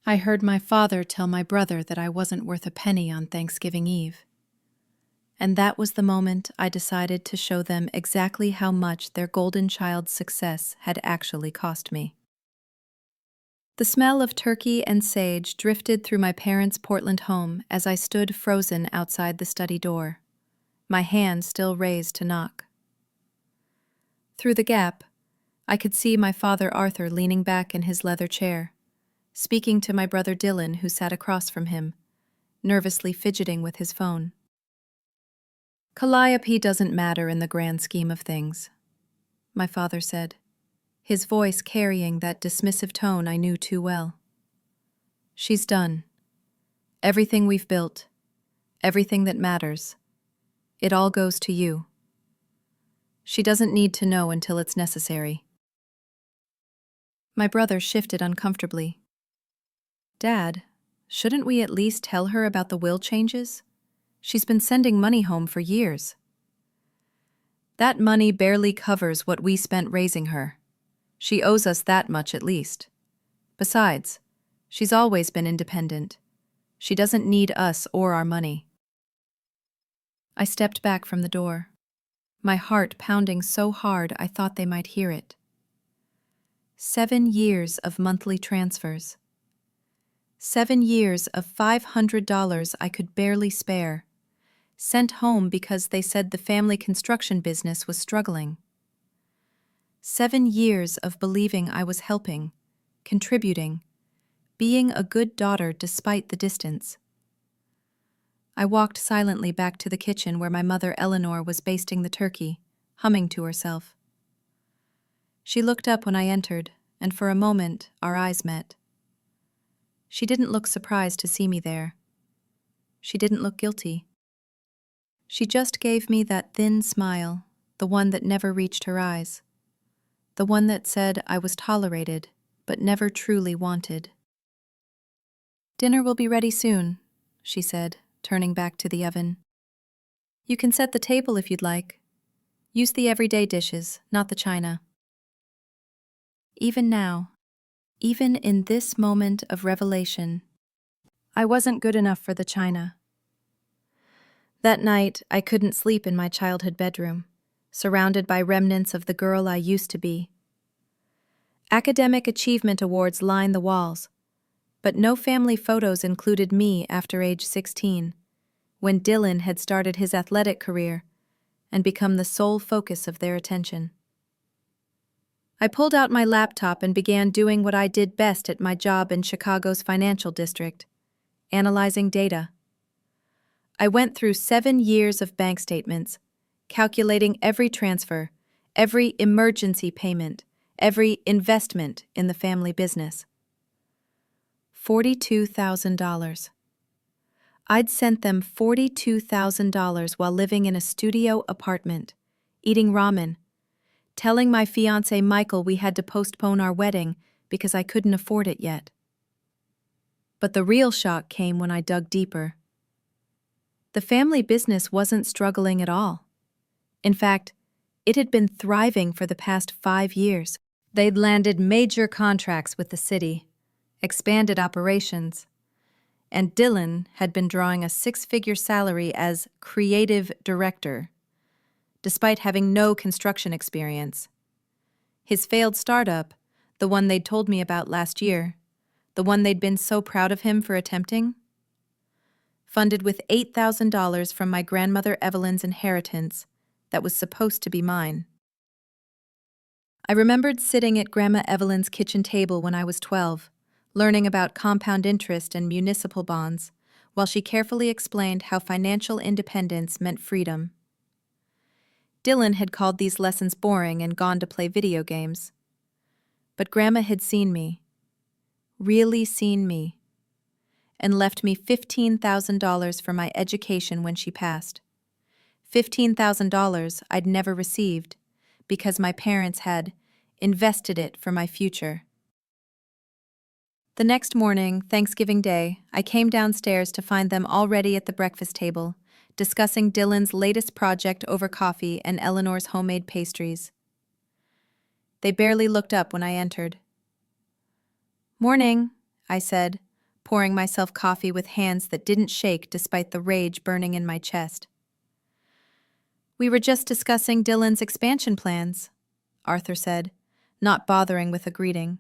I heard my father tell my brother that I wasn't worth a penny on Thanksgiving Eve. And that was the moment I decided to show them exactly how much their golden child's success had actually cost me. The smell of turkey and sage drifted through my parents' Portland home as I stood frozen outside the study door, my hand still raised to knock. Through the gap, I could see my father Arthur leaning back in his leather chair, speaking to my brother Dylan, who sat across from him, nervously fidgeting with his phone. "Calliope doesn't matter in the grand scheme of things," my father said, his voice carrying that dismissive tone I knew too well. "She's done. Everything we've built, everything that matters, it all goes to you. She doesn't need to know until it's necessary." My brother shifted uncomfortably. "Dad, shouldn't we at least tell her about the will changes? She's been sending money home for years." "That money barely covers what we spent raising her. She owes us that much at least. Besides, she's always been independent. She doesn't need us or our money." I stepped back from the door, my heart pounding so hard I thought they might hear it. 7 years of monthly transfers. 7 years of $500 I could barely spare, sent home because they said the family construction business was struggling. 7 years of believing I was helping, contributing, being a good daughter despite the distance. I walked silently back to the kitchen where my mother Eleanor was basting the turkey, humming to herself. She looked up when I entered, and for a moment our eyes met. She didn't look surprised to see me there. She didn't look guilty. She just gave me that thin smile, the one that never reached her eyes, the one that said I was tolerated, but never truly wanted. "Dinner will be ready soon," she said, turning back to the oven. "You can set the table if you'd like. Use the everyday dishes, not the china." Even now, even in this moment of revelation, I wasn't good enough for the china. That night, I couldn't sleep in my childhood bedroom, surrounded by remnants of the girl I used to be. Academic achievement awards lined the walls, but no family photos included me after age 16, when Dylan had started his athletic career and become the sole focus of their attention. I pulled out my laptop and began doing what I did best at my job in Chicago's financial district, analyzing data. I went through 7 years of bank statements, calculating every transfer, every emergency payment, every investment in the family business. $42,000. I'd sent them $42,000 while living in a studio apartment, eating ramen, telling my fiancé Michael we had to postpone our wedding because I couldn't afford it yet. But the real shock came when I dug deeper. The family business wasn't struggling at all. In fact, it had been thriving for the past 5 years. They'd landed major contracts with the city, expanded operations, and Dylan had been drawing a 6-figure salary as creative director, despite having no construction experience. His failed startup, the one they'd told me about last year, the one they'd been so proud of him for attempting, funded with $8,000 from my grandmother Evelyn's inheritance that was supposed to be mine. I remembered sitting at Grandma Evelyn's kitchen table when I was 12, learning about compound interest and municipal bonds, while she carefully explained how financial independence meant freedom. Dylan had called these lessons boring and gone to play video games. But Grandma had seen me, really seen me, and left me $15,000 for my education when she passed. $15,000 I'd never received because my parents had invested it for my future. The next morning, Thanksgiving Day, I came downstairs to find them already at the breakfast table, discussing Dylan's latest project over coffee and Eleanor's homemade pastries. They barely looked up when I entered. "Morning," I said, pouring myself coffee with hands that didn't shake despite the rage burning in my chest. "We were just discussing Dylan's expansion plans," Arthur said, not bothering with a greeting.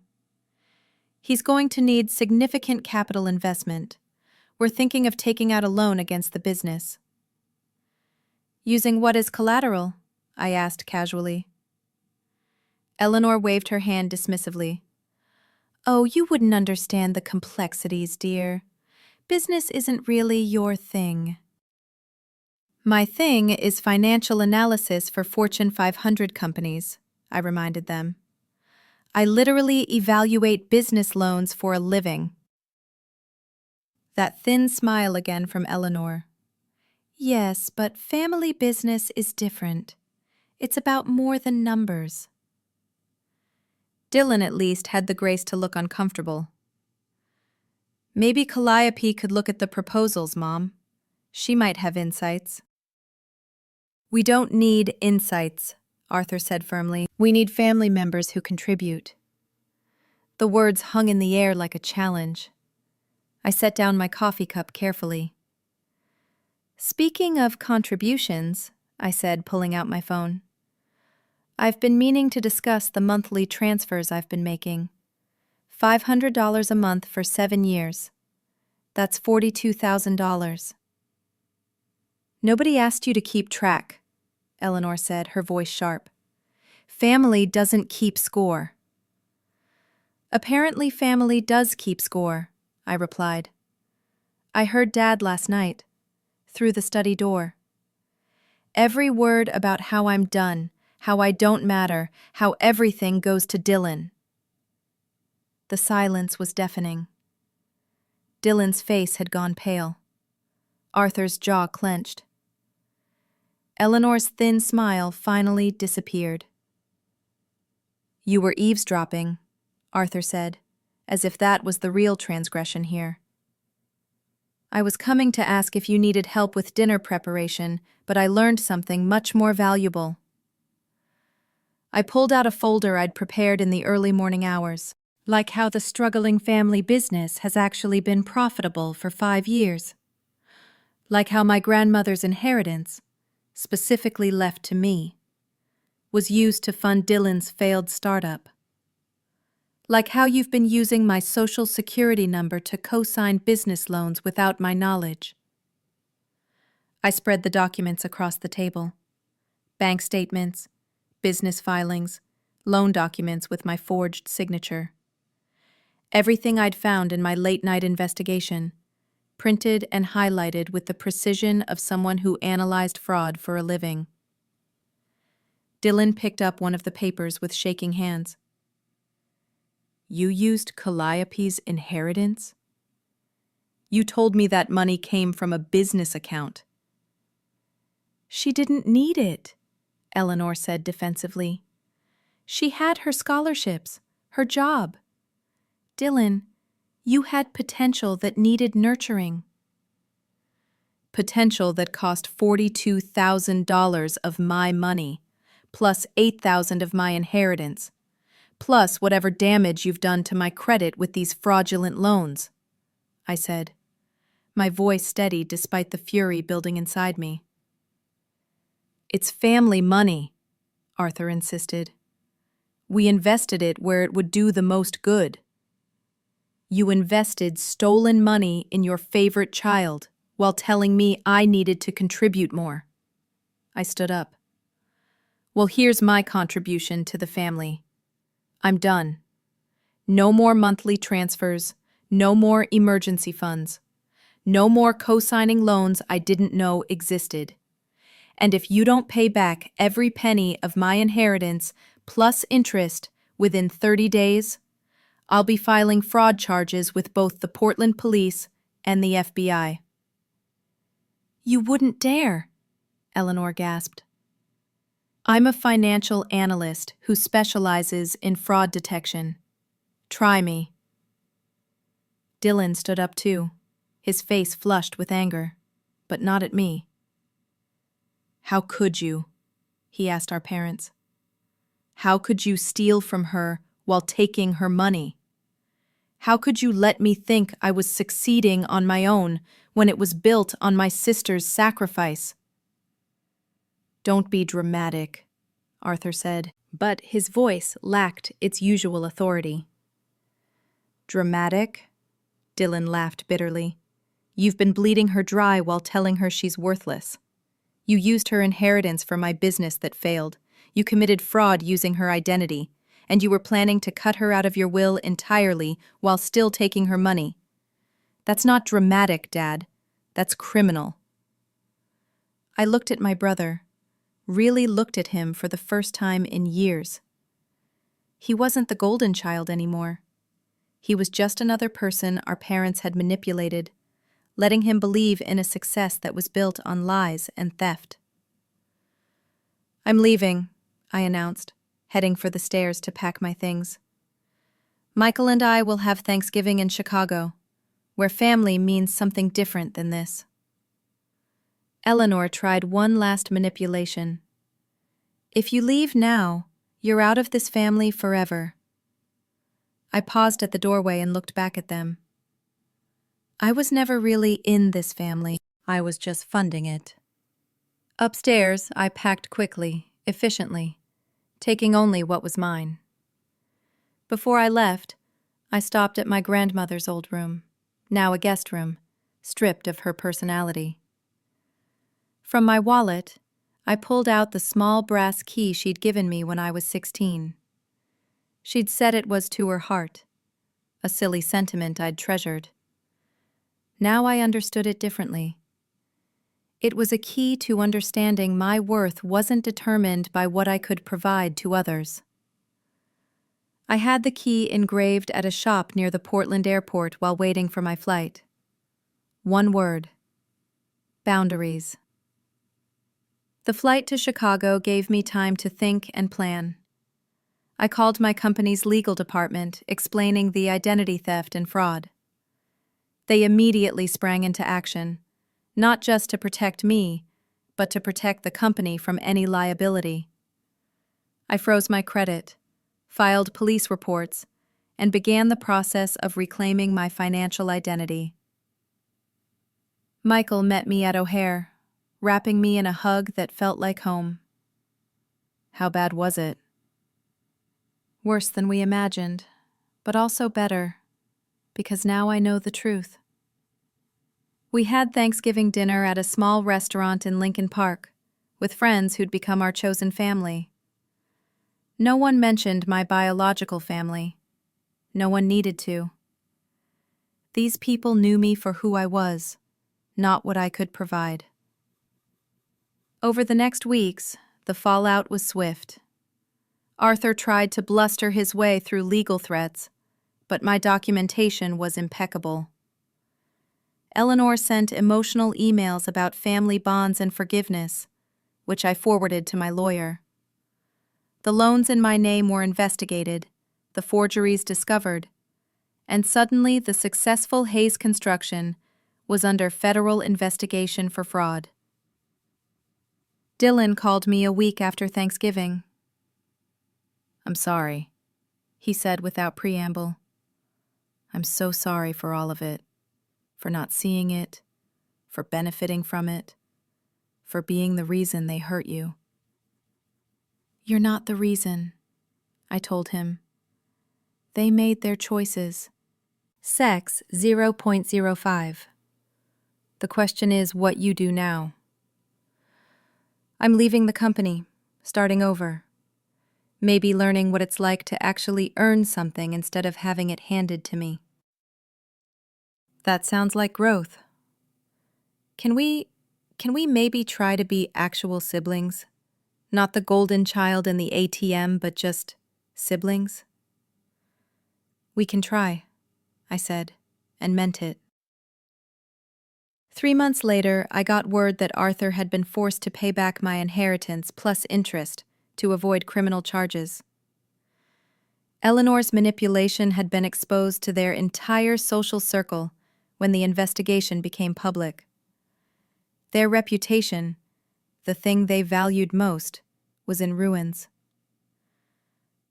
"He's going to need significant capital investment. We're thinking of taking out a loan against the business." "Using what as collateral?" I asked casually. Eleanor waved her hand dismissively. "Oh, you wouldn't understand the complexities, dear. Business isn't really your thing." "My thing is financial analysis for Fortune 500 companies," I reminded them. "I literally evaluate business loans for a living." That thin smile again from Eleanor. "Yes, but family business is different. It's about more than numbers." Dylan at least had the grace to look uncomfortable. "Maybe Calliope could look at the proposals, Mom. She might have insights." "We don't need insights," Arthur said firmly. "We need family members who contribute." The words hung in the air like a challenge. I set down my coffee cup carefully. "Speaking of contributions," I said, pulling out my phone, "I've been meaning to discuss the monthly transfers I've been making. $500 a month for 7 years. That's $42,000. "Nobody asked you to keep track," Eleanor said, her voice sharp. "Family doesn't keep score." "Apparently family does keep score," I replied. "I heard Dad last night, through the study door. Every word about how I'm done, how I don't matter, how everything goes to Dylan." The silence was deafening. Dylan's face had gone pale. Arthur's jaw clenched. Eleanor's thin smile finally disappeared. "You were eavesdropping," Arthur said, as if that was the real transgression here. "I was coming to ask if you needed help with dinner preparation, but I learned something much more valuable." I pulled out a folder I'd prepared in the early morning hours, like how the struggling family business has actually been profitable for 5 years. Like how my grandmother's inheritance, specifically left to me, was used to fund Dylan's failed startup. Like how you've been using my social security number to co-sign business loans without my knowledge. I spread the documents across the table. Bank statements, business filings, loan documents with my forged signature. Everything I'd found in my late-night investigation, printed and highlighted with the precision of someone who analyzed fraud for a living. Dylan picked up one of the papers with shaking hands. "You used Calliope's inheritance? You told me that money came from a business account." "She didn't need it," Eleanor said defensively. "She had her scholarships, her job. Dylan, you had potential that needed nurturing." "Potential that cost $42,000 of my money, plus $8,000 of my inheritance, plus whatever damage you've done to my credit with these fraudulent loans," I said, my voice steady despite the fury building inside me. "It's family money," Arthur insisted. "We invested it where it would do the most good." "You invested stolen money in your favorite child while telling me I needed to contribute more." I stood up. "Well, here's my contribution to the family. I'm done. No more monthly transfers, no more emergency funds, no more co-signing loans I didn't know existed. And if you don't pay back every penny of my inheritance plus interest within 30 days, I'll be filing fraud charges with both the Portland Police and the FBI." "You wouldn't dare," Eleanor gasped. "I'm a financial analyst who specializes in fraud detection. Try me." Dylan stood up too, his face flushed with anger, but not at me. "How could you?" he asked our parents. "How could you steal from her while taking her money? How could you let me think I was succeeding on my own when it was built on my sister's sacrifice? Don't be dramatic, Arthur said, but his voice lacked its usual authority. Dramatic? Dylan laughed bitterly. You've been bleeding her dry while telling her she's worthless. You used her inheritance for my business that failed. You committed fraud using her identity, and you were planning to cut her out of your will entirely while still taking her money. That's not dramatic, Dad. That's criminal. I looked at my brother, really looked at him for the first time in years. He wasn't the golden child anymore. He was just another person our parents had manipulated, letting him believe in a success that was built on lies and theft. I'm leaving, I announced, heading for the stairs to pack my things. Michael and I will have Thanksgiving in Chicago, where family means something different than this. Eleanor tried one last manipulation. If you leave now, you're out of this family forever. I paused at the doorway and looked back at them. I was never really in this family. I was just funding it. Upstairs, I packed quickly, efficiently, taking only what was mine. Before I left, I stopped at my grandmother's old room, now a guest room, stripped of her personality. From my wallet, I pulled out the small brass key she'd given me when I was 16. She'd said it was to her heart, a silly sentiment I'd treasured. Now I understood it differently. It was a key to understanding my worth wasn't determined by what I could provide to others. I had the key engraved at a shop near the Portland airport while waiting for my flight. One word: boundaries. The flight to Chicago gave me time to think and plan. I called my company's legal department, explaining the identity theft and fraud. They immediately sprang into action, not just to protect me, but to protect the company from any liability. I froze my credit, filed police reports, and began the process of reclaiming my financial identity. Michael met me at O'Hare, wrapping me in a hug that felt like home. How bad was it? Worse than we imagined, but also better, because now I know the truth. We had Thanksgiving dinner at a small restaurant in Lincoln Park, with friends who'd become our chosen family. No one mentioned my biological family. No one needed to. These people knew me for who I was, not what I could provide. Over the next weeks, the fallout was swift. Arthur tried to bluster his way through legal threats, but my documentation was impeccable. Eleanor sent emotional emails about family bonds and forgiveness, which I forwarded to my lawyer. The loans in my name were investigated, the forgeries discovered, and suddenly the successful Hayes construction was under federal investigation for fraud. Dylan called me a week after Thanksgiving. I'm sorry, he said without preamble. I'm so sorry for all of it, for not seeing it, for benefiting from it, for being the reason they hurt you. You're not the reason, I told him. They made their choices. Sex 0.05. The question is what you do now. I'm leaving the company, starting over. Maybe learning what it's like to actually earn something instead of having it handed to me. That sounds like growth. Can we maybe try to be actual siblings? Not the golden child in the ATM, but just siblings? We can try, I said, and meant it. 3 months later, I got word that Arthur had been forced to pay back my inheritance plus interest to avoid criminal charges. Eleanor's manipulation had been exposed to their entire social circle when the investigation became public. Their reputation, the thing they valued most, was in ruins.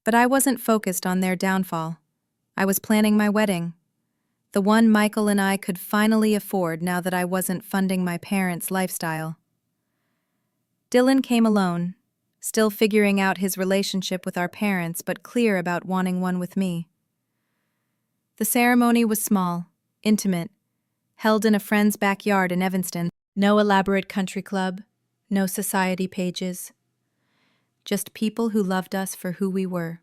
But I wasn't focused on their downfall. I was planning my wedding, the one Michael and I could finally afford now that I wasn't funding my parents' lifestyle. Dylan came alone, still figuring out his relationship with our parents but clear about wanting one with me. The ceremony was small, intimate, held in a friend's backyard in Evanston. No elaborate country club, no society pages. Just people who loved us for who we were.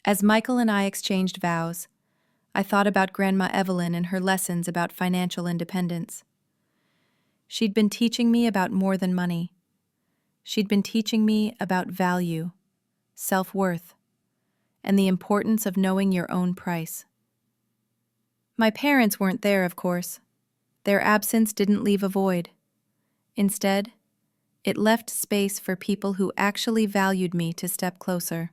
As Michael and I exchanged vows, I thought about Grandma Evelyn and her lessons about financial independence. She'd been teaching me about more than money. She'd been teaching me about value, self-worth, and the importance of knowing your own price. My parents weren't there, of course. Their absence didn't leave a void. Instead, it left space for people who actually valued me to step closer.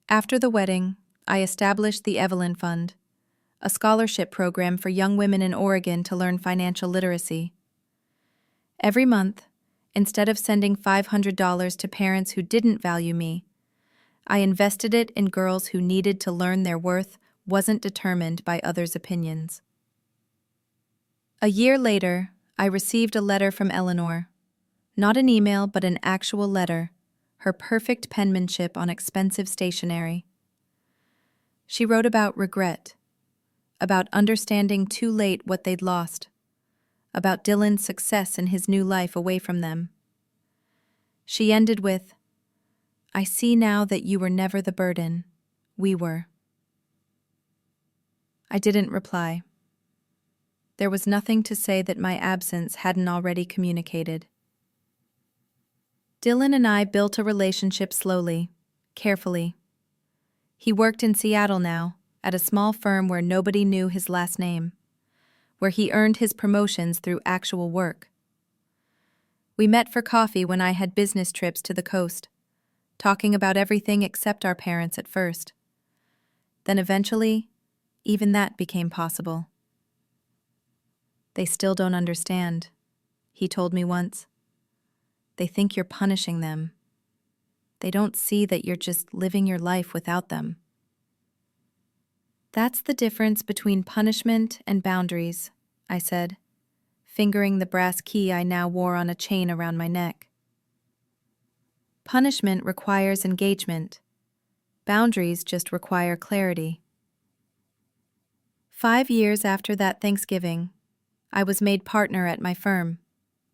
After the wedding, I established the Evelyn Fund, a scholarship program for young women in Oregon to learn financial literacy. Every month, instead of sending $500 to parents who didn't value me, I invested it in girls who needed to learn their worth wasn't determined by others' opinions. A year later, I received a letter from Eleanor. Not an email, but an actual letter, her perfect penmanship on expensive stationery. She wrote about regret, about understanding too late what they'd lost, about Dylan's success in his new life away from them. She ended with, "I see now that you were never the burden. We were." I didn't reply. There was nothing to say that my absence hadn't already communicated. Dylan and I built a relationship slowly, carefully. He worked in Seattle now, at a small firm where nobody knew his last name, where he earned his promotions through actual work. We met for coffee when I had business trips to the coast, talking about everything except our parents at first. Then eventually, even that became possible. "They still don't understand," he told me once. "They think you're punishing them. They don't see that you're just living your life without them." "That's the difference between punishment and boundaries," I said, fingering the brass key I now wore on a chain around my neck. Punishment requires engagement. Boundaries just require clarity. 5 years after that Thanksgiving, I was made partner at my firm,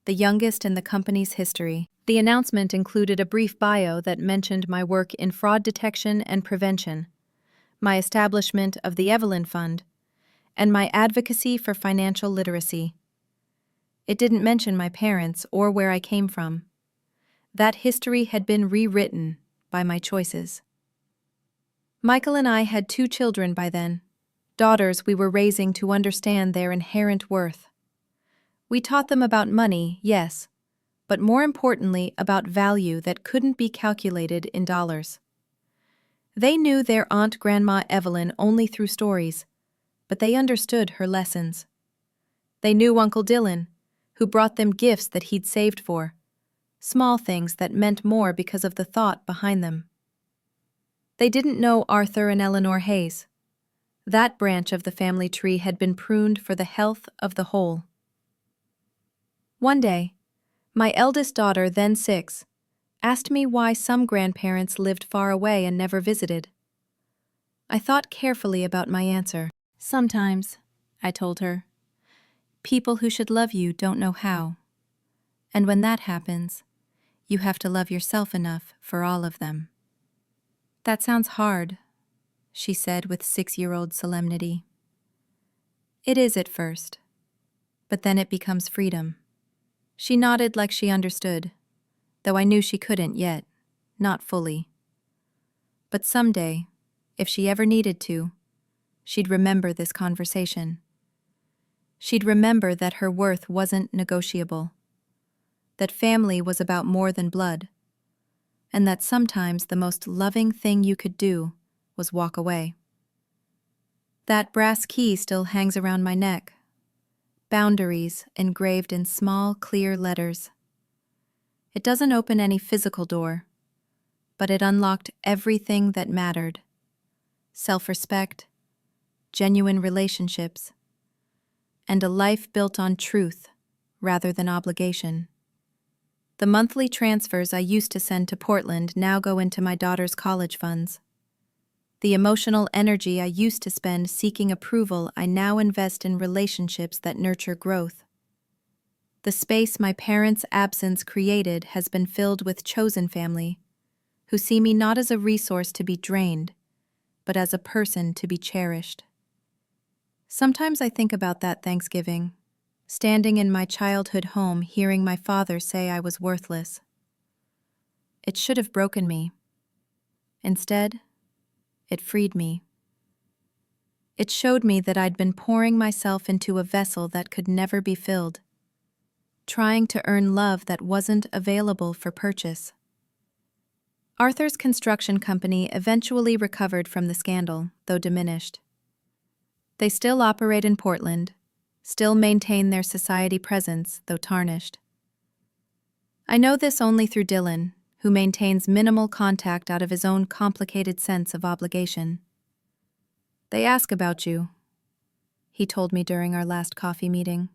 the youngest in the company's history. The announcement included a brief bio that mentioned my work in fraud detection and prevention, my establishment of the Evelyn Fund, and my advocacy for financial literacy. It didn't mention my parents or where I came from. That history had been rewritten by my choices. Michael and I had 2 children by then, daughters we were raising to understand their inherent worth. We taught them about money, yes, but more importantly about value that couldn't be calculated in dollars. They knew their Aunt Grandma Evelyn only through stories, but they understood her lessons. They knew Uncle Dylan, who brought them gifts that he'd saved for, small things that meant more because of the thought behind them. They didn't know Arthur and Eleanor Hayes. That branch of the family tree had been pruned for the health of the whole. One day, my eldest daughter, then 6, asked me why some grandparents lived far away and never visited. I thought carefully about my answer. "Sometimes," I told her, "people who should love you don't know how. And when that happens, you have to love yourself enough for all of them." "That sounds hard," she said with 6-year-old solemnity. "It is at first, but then it becomes freedom." She nodded like she understood, though I knew she couldn't yet, not fully. But someday, if she ever needed to, she'd remember this conversation. She'd remember that her worth wasn't negotiable, that family was about more than blood, and that sometimes the most loving thing you could do was walk away. That brass key still hangs around my neck, boundaries engraved in small, clear letters. It doesn't open any physical door, but it unlocked everything that mattered: self-respect, genuine relationships, and a life built on truth rather than obligation. The monthly transfers I used to send to Portland now go into my daughter's college funds. The emotional energy I used to spend seeking approval I now invest in relationships that nurture growth. The space my parents' absence created has been filled with chosen family, who see me not as a resource to be drained, but as a person to be cherished. Sometimes I think about that Thanksgiving, standing in my childhood home hearing my father say I was worthless. It should have broken me. Instead, it freed me. It showed me that I'd been pouring myself into a vessel that could never be filled, trying to earn love that wasn't available for purchase. Arthur's construction company eventually recovered from the scandal, though diminished. They still operate in Portland, still maintain their society presence, though tarnished. I know this only through Dylan, who maintains minimal contact out of his own complicated sense of obligation. "They ask about you," he told me during our last coffee meeting.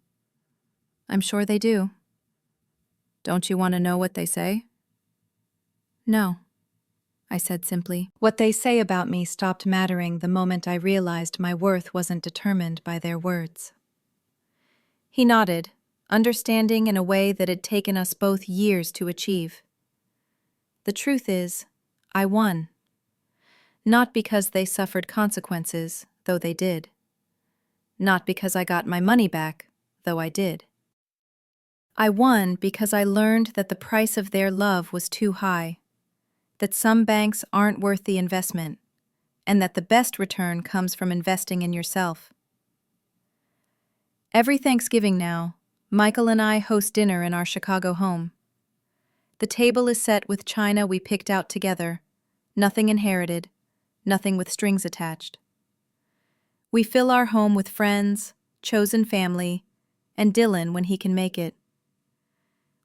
"I'm sure they do." "Don't you want to know what they say?" "No," I said simply. What they say about me stopped mattering the moment I realized my worth wasn't determined by their words. He nodded, understanding in a way that had taken us both years to achieve. The truth is, I won. Not because they suffered consequences, though they did. Not because I got my money back, though I did. I won because I learned that the price of their love was too high, that some banks aren't worth the investment, and that the best return comes from investing in yourself. Every Thanksgiving now, Michael and I host dinner in our Chicago home. The table is set with china we picked out together, nothing inherited, nothing with strings attached. We fill our home with friends, chosen family, and Dylan when he can make it.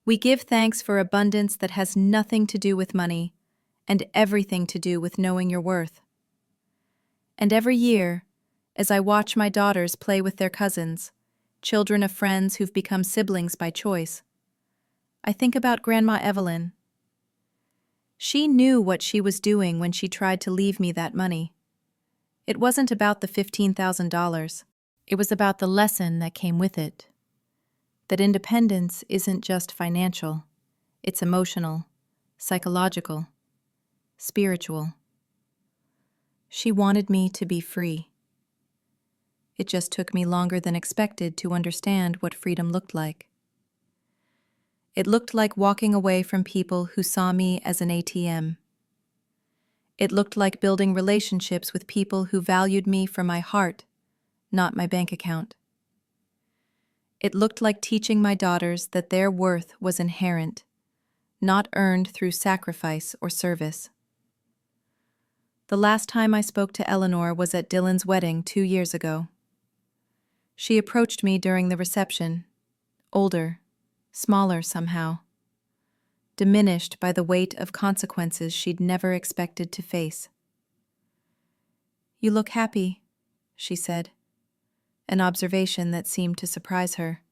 We give thanks for abundance that has nothing to do with money and everything to do with knowing your worth. And every year, as I watch my daughters play with their cousins, children of friends who've become siblings by choice, I think about Grandma Evelyn. She knew what she was doing when she tried to leave me that money. It wasn't about the $15,000. It was about the lesson that came with it. That independence isn't just financial. It's emotional, psychological, spiritual. She wanted me to be free. It just took me longer than expected to understand what freedom looked like. It looked like walking away from people who saw me as an ATM. It looked like building relationships with people who valued me for my heart, not my bank account. It looked like teaching my daughters that their worth was inherent, not earned through sacrifice or service. The last time I spoke to Eleanor was at Dylan's wedding 2 years ago. She approached me during the reception, older, smaller somehow, diminished by the weight of consequences she'd never expected to face. "You look happy," she said, an observation that seemed to surprise her.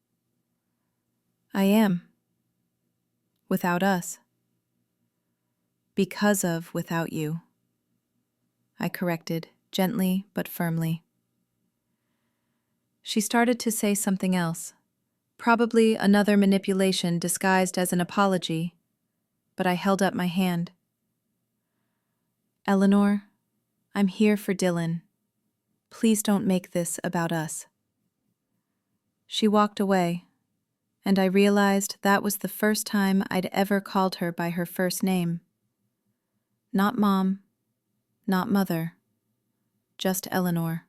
"I am. Without us. Because of without you," I corrected, gently but firmly. She started to say something else, probably another manipulation disguised as an apology, but I held up my hand. "Eleanor, I'm here for Dylan. Please don't make this about us." She walked away, and I realized that was the first time I'd ever called her by her first name. Not Mom, not Mother, just Eleanor.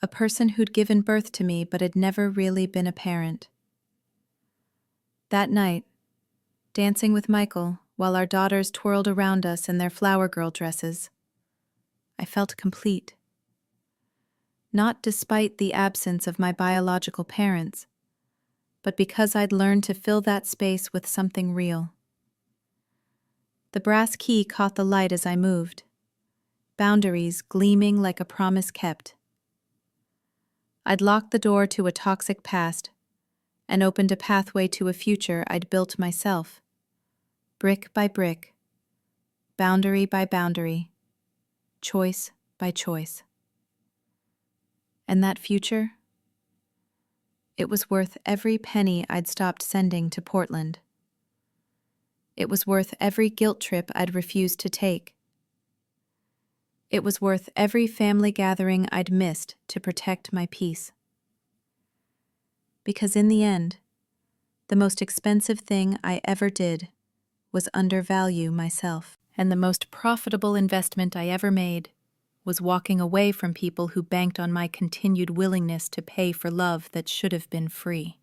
A person who'd given birth to me but had never really been a parent. That night, dancing with Michael while our daughters twirled around us in their flower girl dresses, I felt complete. Not despite the absence of my biological parents, but because I'd learned to fill that space with something real. The brass key caught the light as I moved, boundaries gleaming like a promise kept. I'd locked the door to a toxic past and opened a pathway to a future I'd built myself, brick by brick, boundary by boundary, choice by choice. And that future? It was worth every penny I'd stopped sending to Portland. It was worth every guilt trip I'd refused to take. It was worth every family gathering I'd missed to protect my peace. Because in the end, the most expensive thing I ever did was undervalue myself. And the most profitable investment I ever made was walking away from people who banked on my continued willingness to pay for love that should have been free.